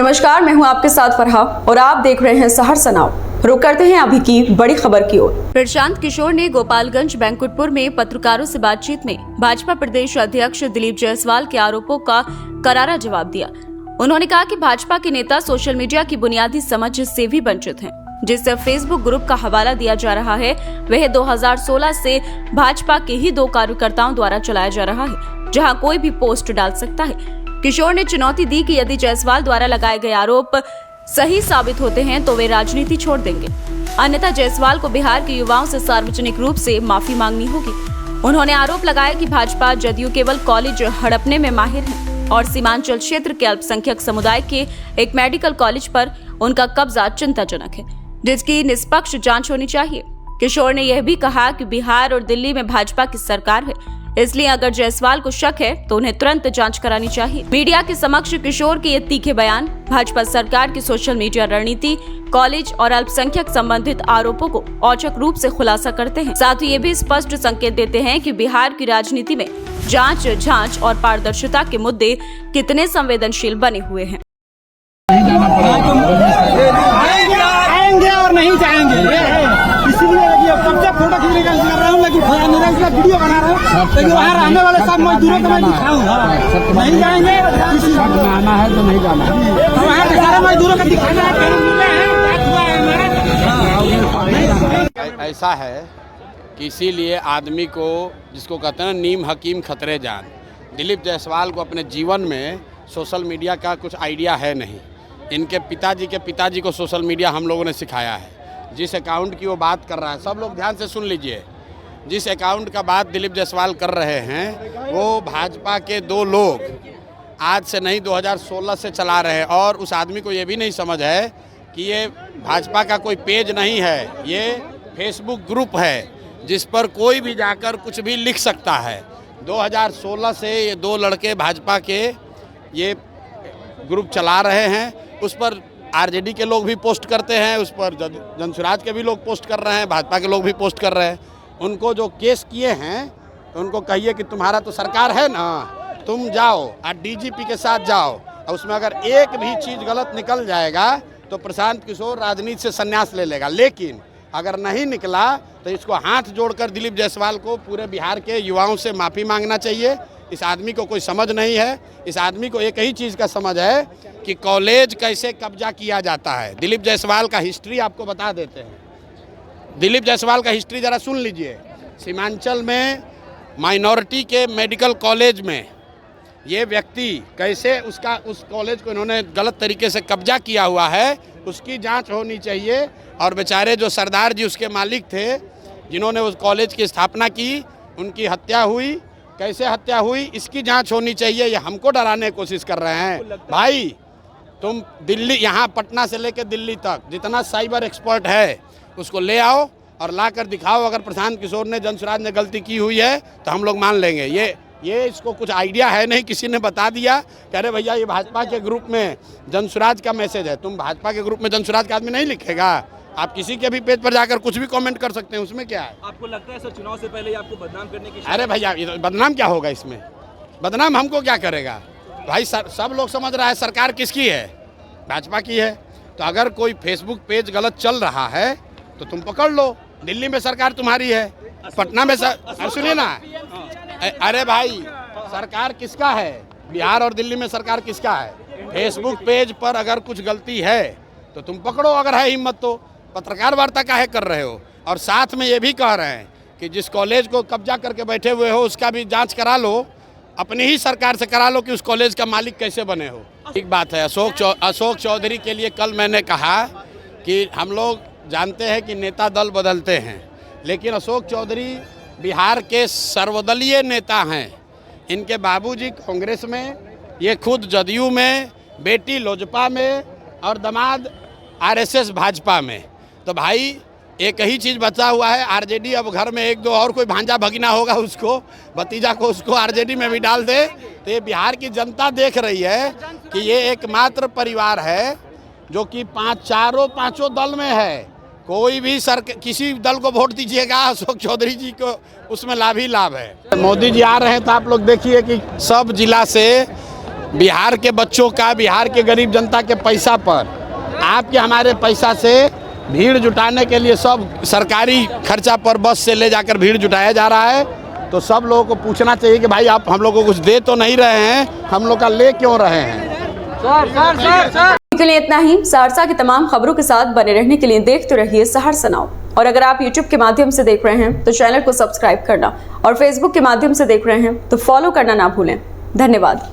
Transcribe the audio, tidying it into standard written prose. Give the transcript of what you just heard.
नमस्कार, मैं हूं आपके साथ फरहा और आप देख रहे हैं सहरसा नाउ। रुक करते हैं अभी की बड़ी खबर की ओर। प्रशांत किशोर ने गोपालगंज बैंकुटपुर में पत्रकारों से बातचीत में भाजपा प्रदेश अध्यक्ष दिलीप जायसवाल के आरोपों का करारा जवाब दिया। उन्होंने कहा कि भाजपा के नेता सोशल मीडिया की बुनियादी समझ से भी वंचित हैं, जिससे फेसबुक ग्रुप का हवाला दिया जा रहा है वह 2016 से भाजपा के ही 2 कार्यकर्ताओं द्वारा चलाया जा रहा है, जहां कोई भी पोस्ट डाल सकता है। किशोर ने चुनौती दी कि यदि जायसवाल द्वारा लगाए गए आरोप सही साबित होते हैं तो वे राजनीति छोड़ देंगे, अन्यथा जायसवाल को बिहार के युवाओं से सार्वजनिक रूप से माफी मांगनी होगी। उन्होंने आरोप लगाया कि भाजपा जदयू केवल कॉलेज हड़पने में माहिर है और सीमांचल क्षेत्र के अल्पसंख्यक समुदाय के एक मेडिकल कॉलेज पर उनका कब्जा चिंताजनक है, जिसकी निष्पक्ष जांच होनी चाहिए। किशोर ने यह भी कहा कि बिहार और दिल्ली में भाजपा की सरकार है, इसलिए अगर जायसवाल को शक है तो उन्हें तुरंत जांच करानी चाहिए। मीडिया के समक्ष किशोर के ये तीखे बयान भाजपा सरकार की सोशल मीडिया रणनीति, कॉलेज और अल्पसंख्यक संबंधित आरोपों को औचक रूप से खुलासा करते हैं। साथ ही ये भी स्पष्ट संकेत देते हैं कि बिहार की राजनीति में जांच और पारदर्शिता के मुद्दे कितने संवेदनशील बने हुए हैं। आएंगे और नहीं जाएंगे, इसीलिए कब से फोटो खींचने का कर रहा हूँ, लेकिन वीडियो बना रहा हूँ, लेकिन वहाँ रहने वाले सब मजदूरों को मैं दिखाऊंगा। नहीं जाएंगे, आना है तो नहीं जाना है, वहाँ के सारे मजदूरों को दिखाना है। ऐसा है कि इसीलिए आदमी को, जिसको कहते हैं नीम हकीम खतरे जान, दिलीप जायसवाल को अपने जीवन में सोशल मीडिया का कुछ आइडिया है नहीं। इनके पिताजी के पिताजी को सोशल मीडिया हम लोगों ने सिखाया है। जिस अकाउंट की वो बात कर रहा है, सब लोग ध्यान से सुन लीजिए, जिस अकाउंट का बात दिलीप जायसवाल कर रहे हैं वो भाजपा के 2 लोग आज से नहीं 2016 से चला रहे हैं। और उस आदमी को ये भी नहीं समझ है कि ये भाजपा का कोई पेज नहीं है, ये फेसबुक ग्रुप है जिस पर कोई भी जाकर कुछ भी लिख सकता है। 2016 से ये 2 लड़के भाजपा के ये ग्रुप चला रहे हैं। उस पर आरजेडी के लोग भी पोस्ट करते हैं, उस पर जनसुराज के भी लोग पोस्ट कर रहे हैं, भाजपा के लोग भी पोस्ट कर रहे हैं। उनको जो केस किए हैं तो उनको कहिए कि तुम्हारा तो सरकार है ना, तुम जाओ और डीजीपी के साथ जाओ, और उसमें अगर एक भी चीज़ गलत निकल जाएगा तो प्रशांत किशोर राजनीति से संन्यास ले लेगा। लेकिन अगर नहीं निकला तो इसको हाथ जोड़कर दिलीप जायसवाल को पूरे बिहार के युवाओं से माफ़ी मांगना चाहिए। इस आदमी को कोई समझ नहीं है। इस आदमी को एक ही चीज़ का समझ है कि कॉलेज कैसे कब्जा किया जाता है। दिलीप जायसवाल का हिस्ट्री आपको बता देते हैं। दिलीप जायसवाल का हिस्ट्री ज़रा सुन लीजिए। सीमांचल में माइनॉरिटी के मेडिकल कॉलेज में ये व्यक्ति कैसे उस कॉलेज को इन्होंने गलत तरीके से कब्जा किया हुआ है, उसकी जांच होनी चाहिए। और बेचारे जो सरदार जी उसके मालिक थे, जिन्होंने उस कॉलेज की स्थापना की, उनकी हत्या हुई, कैसे हत्या हुई, इसकी जांच होनी चाहिए। ये हमको डराने की कोशिश कर रहे हैं। भाई तुम दिल्ली, यहाँ पटना से लेकर दिल्ली तक जितना साइबर एक्सपर्ट है उसको ले आओ और ला कर दिखाओ। अगर प्रशांत किशोर ने, जनसुराज ने गलती की हुई है तो हम लोग मान लेंगे। ये इसको कुछ आइडिया है नहीं, किसी ने बता दिया कि अरे भैया ये भाजपा के ग्रुप में जनसुराज का मैसेज है। तुम भाजपा के ग्रुप में जनसुराज का आदमी नहीं लिखेगा। आप किसी के भी पेज पर जाकर कुछ भी कमेंट कर सकते हैं, उसमें क्या है? आपको लगता है सर चुनाव से पहले आपको बदनाम करने की? अरे भैया बदनाम क्या होगा इसमें? बदनाम हमको क्या करेगा भाई? सब लोग समझ रहा है सरकार किसकी है, भाजपा की है। तो अगर कोई फेसबुक पेज गलत चल रहा है तो तुम पकड़ लो। दिल्ली में सरकार तुम्हारी है, पटना में सुनिए ना, अरे भाई सरकार किसका है? बिहार और दिल्ली में सरकार किसका है? फेसबुक पेज पर अगर कुछ गलती है तो तुम पकड़ो, अगर है हिम्मत तो। पत्रकार वार्ता काहे कर रहे हो? और साथ में ये भी कह रहे हैं कि जिस कॉलेज को कब्जा करके बैठे हुए हो उसका भी जांच करा लो, अपनी ही सरकार से करा लो कि उस कॉलेज का मालिक कैसे बने हो। एक बात है, अशोक चौधरी के लिए कल मैंने कहा कि हम लोग जानते हैं कि नेता दल बदलते हैं, लेकिन अशोक चौधरी बिहार के सर्वदलीय नेता हैं। इनके बाबूजी कांग्रेस में, ये खुद जदयू में, बेटी लोजपा में और दामाद आरएसएस भाजपा में। तो भाई एक ही चीज़ बचा हुआ है, आरजेडी। अब घर में 1-2 और कोई भांजा भगीना होगा, उसको भतीजा को उसको आरजेडी में भी डाल दे। तो ये बिहार की जनता देख रही है कि ये एकमात्र परिवार है जो कि चारों पांचों दल में है। कोई भी किसी दल को वोट दीजिएगा, अशोक चौधरी जी को उसमें लाभ ही लाभ है। मोदी जी आ रहे हैं तो आप लोग देखिए कि सब जिला से बिहार के बच्चों का, बिहार के गरीब जनता के पैसा पर, आपके हमारे पैसा से भीड़ जुटाने के लिए सब सरकारी खर्चा पर बस से ले जाकर भीड़ जुटाया जा रहा है। तो सब लोगों को पूछना चाहिए कि भाई आप हम लोग को कुछ दे तो नहीं रहे हैं, हम लोग का ले क्यों रहे हैं। के लिए इतना ही। सहरसा की तमाम खबरों के साथ बने रहने के लिए देखते रहिए सहरसा नाउ। और अगर आप YouTube के माध्यम से देख रहे हैं तो चैनल को सब्सक्राइब करना और Facebook के माध्यम से देख रहे हैं तो फॉलो करना ना भूलें। धन्यवाद।